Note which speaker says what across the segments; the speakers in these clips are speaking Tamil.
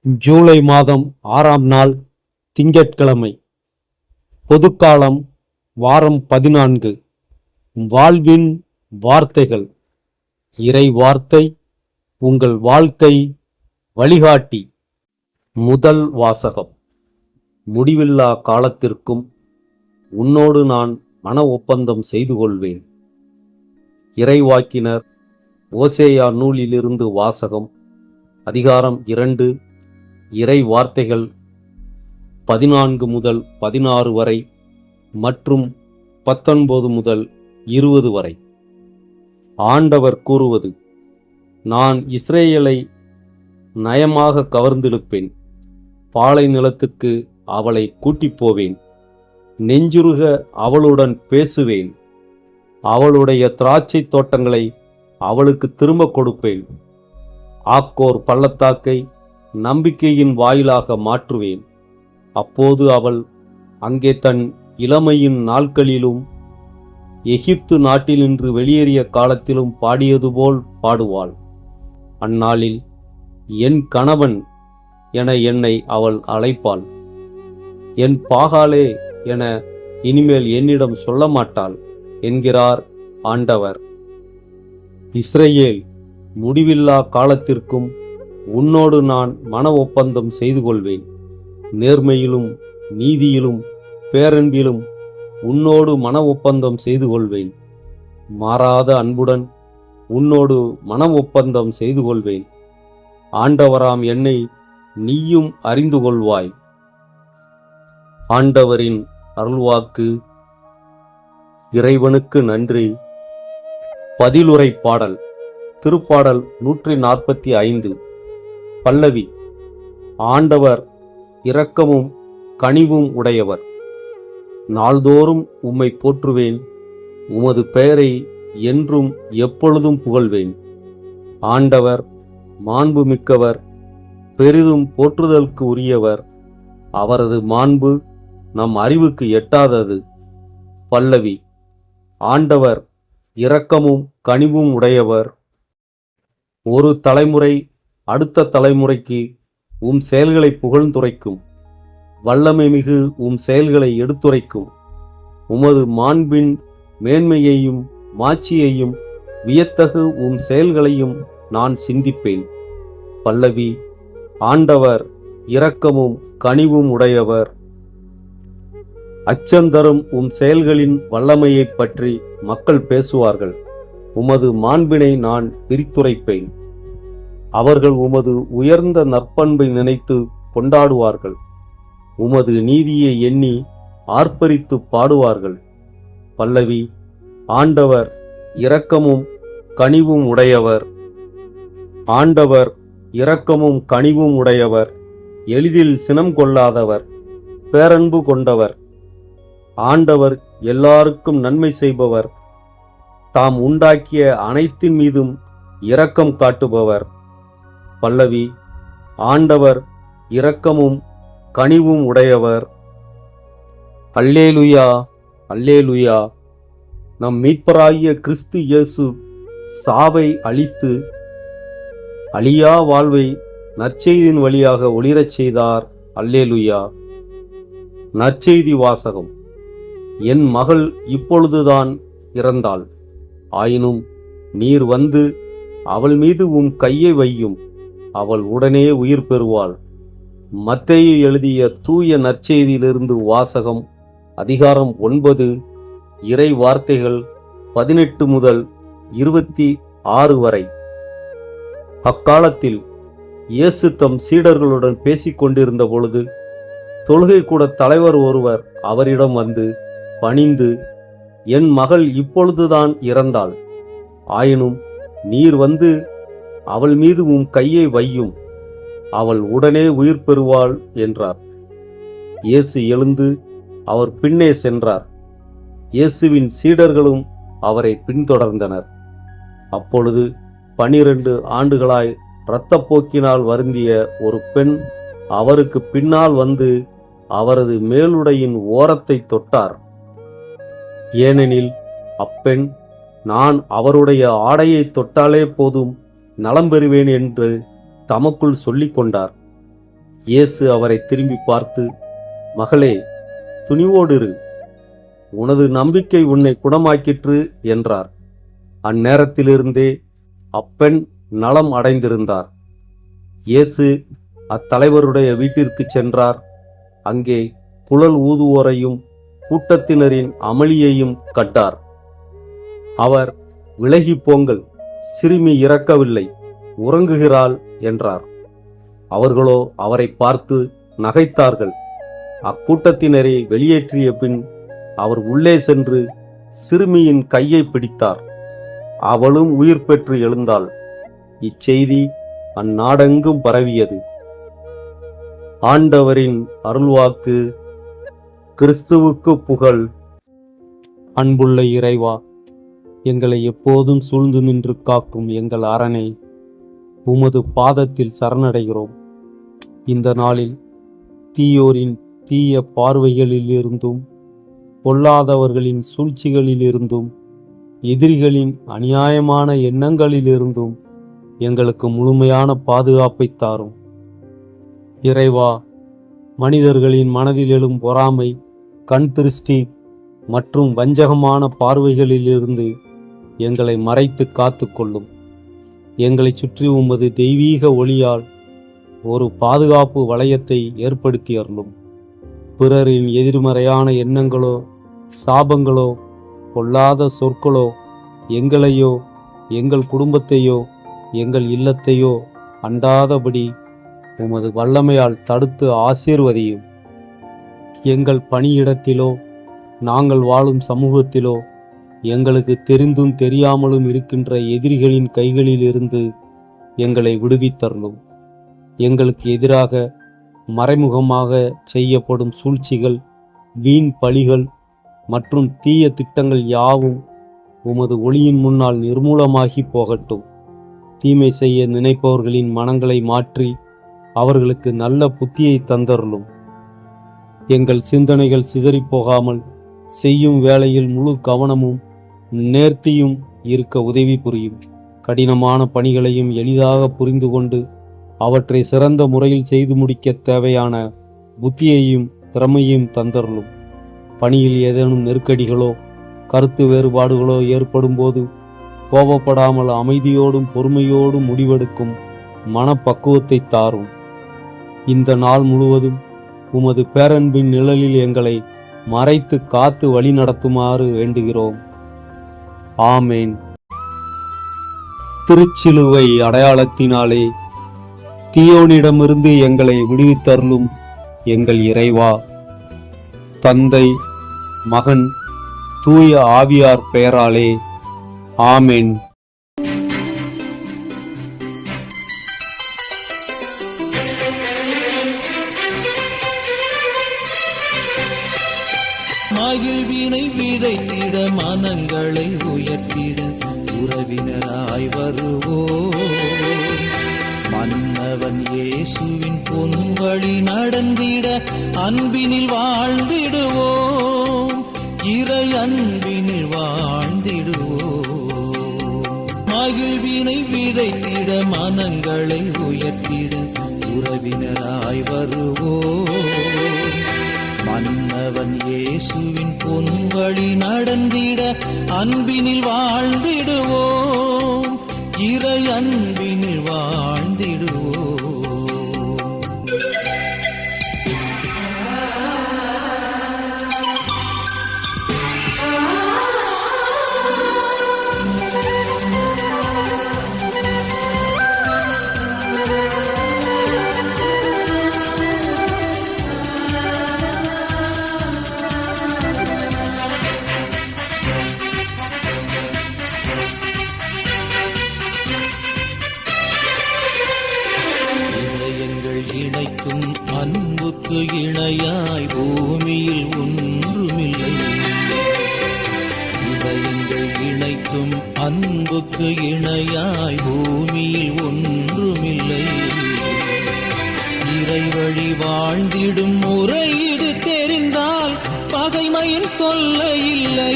Speaker 1: ஜூலை மாதம் 6ஆம் நாள் திங்கட்கிழமை. பொதுக்காலம் வாரம் 14. வாழ்வின் வார்த்தைகள். இறை வார்த்தை உங்கள் வாழ்க்கை வழிகாட்டி. முதல் வாசகம். முடிவில்லா காலத்திற்கும் உன்னோடு நான் மன ஒப்பந்தம் செய்து கொள்வேன். இறைவாக்கினர் ஓசேயா நூலிலிருந்து வாசகம். அதிகாரம் 2, இறை வார்த்தைகள் 14 முதல் 16 வரை மற்றும் 19 முதல் 20 வரை. ஆண்டவர் கூறுவது: நான் இஸ்ரேலை நயமாக கவர்ந்தெழுப்பேன். பாலை நிலத்துக்கு அவளை கூட்டிப் போவேன். நெஞ்சுருக அவளுடன் பேசுவேன். அவளுடைய திராட்சை தோட்டங்களை அவளுக்கு திரும்ப கொடுப்பேன். ஆக்கோர் பள்ளத்தாக்கை நம்பிக்கையின் வாயிலாக மாற்றுவேன். அப்போது அவள் அங்கே தன் இளமையின் நாட்களிலும் எகிப்து நாட்டினின்று வெளியேறிய காலத்திலும் பாடியது போல் பாடுவாள். அந்நாளில் என் கணவன் என என்னை அவள் அழைப்பாள். என் பாகாலே என இனிமேல் என்னிடம் சொல்ல மாட்டாள் என்கிறார் ஆண்டவர். இஸ்ரேல், முடிவில்லா காலத்திற்கும் உன்னோடு நான் மன ஒப்பந்தம் செய்து கொள்வேன். நேர்மையிலும் நீதியிலும் பேரன்பிலும் உன்னோடு மன ஒப்பந்தம் செய்து கொள்வேன். மாறாத அன்புடன் உன்னோடு மன ஒப்பந்தம் செய்து கொள்வேன். ஆண்டவராம் என்னை நீயும் அறிந்து கொள்வாய். ஆண்டவரின் அருள்வாக்கு. இறைவனுக்கு நன்றி. பதிலுரை பாடல். திருப்பாடல் 145. பல்லவி. ஆண்டவர் இரக்கமும் கனிவும் உடையவர். நாள்தோறும் உம்மை போற்றுவேன். உமது பெயரை என்றும் எப்பொழுதும் புகழ்வேன். ஆண்டவர் மாண்பு மிக்கவர், பெரிதும் போற்றுதலுக்கு உரியவர். அவரது மாண்பு நம் அறிவுக்கு எட்டாதது. பல்லவி. ஆண்டவர் இரக்கமும் கனிவும் உடையவர். ஒரு தலைமுறை அடுத்த தலைமுறைக்கு உம் செயல்களை புகழ்ந்துரைக்கும். வல்லமை மிகு உம் செயல்களை எடுத்துரைக்கும். உமது மாண்பின் மேன்மையையும் மாட்சியையும் வியத்தகு உம் செயல்களையும் நான் சிந்திப்பேன். பல்லவி. ஆண்டவர் இரக்கமும் கனிவும் உடையவர். அச்சந்தரும் உம் செயல்களின் வல்லமையைப் பற்றி மக்கள் பேசுவார்கள். உமது மாண்பினை நான் பிரித்துரைப்பேன். அவர்கள் உமது உயர்ந்த நற்பண்பை நினைத்து கொண்டாடுவார்கள். உமது நீதியை எண்ணி ஆர்ப்பரித்து பாடுவார்கள். பல்லவி. ஆண்டவர் இரக்கமும் கனிவும் உடையவர். ஆண்டவர் இரக்கமும் கனிவும் உடையவர். எளிதில் சினம் கொள்ளாதவர், பேரன்பு கொண்டவர். ஆண்டவர் எல்லாருக்கும் நன்மை செய்பவர். தாம் உண்டாக்கிய அனைத்தின் மீதும் இரக்கம் காட்டுபவர். பல்லவி. ஆண்டவர் இரக்கமும் கனிவும் உடையவர். அல்லேலுயா, அல்லேலுயா. நம் மீட்பராகிய கிறிஸ்து இயேசு சாவை அழித்து அழியா வாழ்வை நற்செய்தியின் வழியாக ஒளிரச் செய்தார். அல்லேலுயா. நற்செய்தி வாசகம். என் மகள் இப்பொழுதுதான் இறந்தாள். ஆயினும் நீர் வந்து அவள் மீது உம் கையை வையும். அவள் உடனே உயிர் பெறுவாள். மத்தேயு எழுதிய தூய நற்செய்தியிலிருந்து வாசகம். அதிகாரம் 9, இறை வார்த்தைகள் 18 முதல் 26 வரை. அக்காலத்தில் இயேசு தம் சீடர்களுடன் பேசிக் கொண்டிருந்த பொழுது தொழுகை கூட தலைவர் ஒருவர் அவரிடம் வந்து பணிந்து, என் மகள் இப்பொழுதுதான் இறந்தாள். ஆயினும் நீர் வந்து அவள் மீது உம் கையை வையும். அவள் உடனே உயிர் பெறுவாள் என்றார். இயேசு எழுந்து அவர் பின்னே சென்றார். இயேசுவின் சீடர்களும் அவரை பின்தொடர்ந்தனர். அப்பொழுது 12 ஆண்டுகளாய் இரத்தப்போக்கினால் வருந்திய ஒரு பெண் அவருக்கு பின்னால் வந்து அவரது மேலுடையின் ஓரத்தை தொட்டார். ஏனெனில் அப்பெண், நான் அவருடைய ஆடையை தொட்டாலே போதும் நலம் பெறுவேன் என்று தமக்குள் சொல்லிக் கொண்டார். இயேசு அவரை திரும்பி பார்த்து, மகளே, துணிவோடிரு, உனது நம்பிக்கை உன்னை குணமாக்கிற்று என்றார். அந்நேரத்திலிருந்தே அப்பெண் நலம் அடைந்திருந்தார். இயேசு அத்தலைவருடைய வீட்டிற்கு சென்றார். அங்கே குழல் ஊதுவோரையும் கூட்டத்தினரின் அமளியையும் கண்டார். அவர், விலகி போங்கள், சிறுமி இறக்கவில்லை, உறங்குகிறாள் என்றார். அவர்களோ அவரை பார்த்து நகைத்தார்கள். அக்கூட்டத்தினரை வெளியேற்றிய பின் அவர் உள்ளே சென்று சிறுமியின் கையை பிடித்தார். அவளும் உயிர் பெற்று எழுந்தாள். இச்செய்தி அந்நாடெங்கும் பரவியது. ஆண்டவரின் அருள்வாக்கு. கிறிஸ்துவுக்கு புகழ். அன்புள்ள இறைவா, எங்களை எப்போதும் சூழ்ந்து நின்று காக்கும் எங்கள் அரணை, உமது பாதத்தில் சரணடைகிறோம். இந்த நாளில் தீயோரின் தீய பார்வைகளிலிருந்தும், பொல்லாதவர்களின் சூழ்ச்சிகளிலிருந்தும், எதிரிகளின் அநியாயமான எண்ணங்களிலிருந்தும் எங்களுக்கு முழுமையான பாதுகாப்பை தாரும். இறைவா, மனிதர்களின் மனதில் எழும் பொறாமை, கண் திருஷ்டி மற்றும் வஞ்சகமான பார்வைகளிலிருந்து எங்களை மறைத்து காத்து கொள்ளும். எங்களை சுற்றி உமது தெய்வீக ஒளியால் ஒரு பாதுகாப்பு வளையத்தை ஏற்படுத்தி அருளும். பிறரின் எதிர்மறையான எண்ணங்களோ, சாபங்களோ, பொல்லாத சொற்களோ எங்களையோ, எங்கள் குடும்பத்தையோ, எங்கள் இல்லத்தையோ அண்டாதபடி உமது வல்லமையால் தடுத்து ஆசீர்வதியும். எங்கள் பணியிடத்திலோ, நாங்கள் வாழும் சமூகத்திலோ எங்களுக்கு தெரிந்தும் தெரியாமலும் இருக்கின்ற எதிரிகளின் கைகளிலிருந்து எங்களை விடுவித்தருளும். எங்களுக்கு எதிராக மறைமுகமாக செய்யப்படும் சூழ்ச்சிகள், வீண் பழிகள் மற்றும் தீய திட்டங்கள் யாவும் உமது ஒளியின் முன்னால் நிர்மூலமாகி போகட்டும். தீமை செய்ய நினைப்பவர்களின் மனங்களை மாற்றி அவர்களுக்கு நல்ல புத்தியை தந்தருளும். எங்கள் சிந்தனைகள் சிதறிப்போகாமல் செய்யும் வேளையில் முழு கவனமும் நேர்த்தியும் இருக்க உதவி புரியும். கடினமான பணிகளையும் எளிதாக புரிந்து கொண்டு அவற்றை சிறந்த முறையில் செய்து முடிக்க தேவையான புத்தியையும் திறமையும் தந்தருளும். பணியில் ஏதேனும் நெருக்கடிகளோ, கருத்து வேறுபாடுகளோ ஏற்படும் போது கோபப்படாமல் அமைதியோடும் பொறுமையோடும் முடிவெடுக்கும் மனப்பக்குவத்தை தாரும். இந்த நாள் முழுவதும் உமது பேரன்பின் நிழலில் எங்களை மறைத்து காத்து வழி நடத்துமாறு வேண்டுகிறோம். ஆமேன். திருச்சிலுவை அடையாளத்தினாலே தீயோனிடமிருந்து எங்களை விடுவித்தருளும் எங்கள் இறைவா, தந்தை, மகன், தூய ஆவியார் பெயராலே ஆமேன்.
Speaker 2: மகிழ்வினை விதைத்திட, மனங்களை உயர்த்திட உறவினராய் வருவோம். மன்னவன் இயேசுவின் பொன்வழி நடந்திட அன்பினில் வாழ்ந்திடுவோம். இறை அன்பினில் வாழ்ந்திடுவோம். மகிழ்வினை விதைத்திட, மனங்களை உயர்த்திட உறவினராய் வருவோம். மன்னவன் இயேசுவின் பொன்வழி நடந்திட அன்பினில் வாழ்ந்திடுவோம். இறை அன்பினில் வாழ்ந்திடுவோம். இணைக்கும் அன்புக்கு இணையாய் பூமியில் ஒன்றுமில்லை. இதயங்கள் இணைக்கும் அன்புக்கு இணையாய் பூமியில் ஒன்றுமில்லை. இறைவழி வாழ்ந்திடும் முறை இது தெரிந்தால் பகைமையின் தொல்லை இல்லை.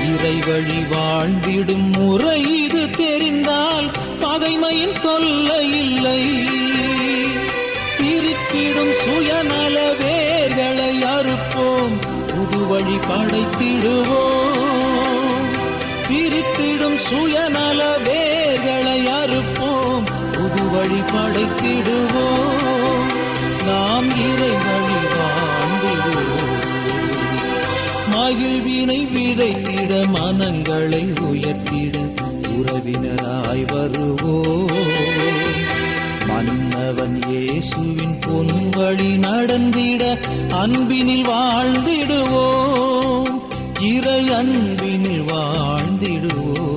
Speaker 2: இறைவழி வாழ்ந்திடும் முறை இது தெரிந்தால் பகைமையின் தொல்லை இல்லை. பிரித்திடும் சுயநல வேர்களை அறுப்போம், புது வழி படைத்திடுவோம். பிரித்திடும் சுயநல வேர்களை அறுப்போம், புது வழி படைத்திடுவோம். நாம் இறை வழி வாழ்ந்திடுவோம். மகிழ்வினை விதைத்திட மனங்களை உயர்த்திட உறவினராய் வருவோம். மன்னவன் இயேசுவின் பொன்வழி நடந்திட அன்பினில் வாழ்ந்திடுவோம். இறை அன்பினில் வாழ்ந்திடுவோம்.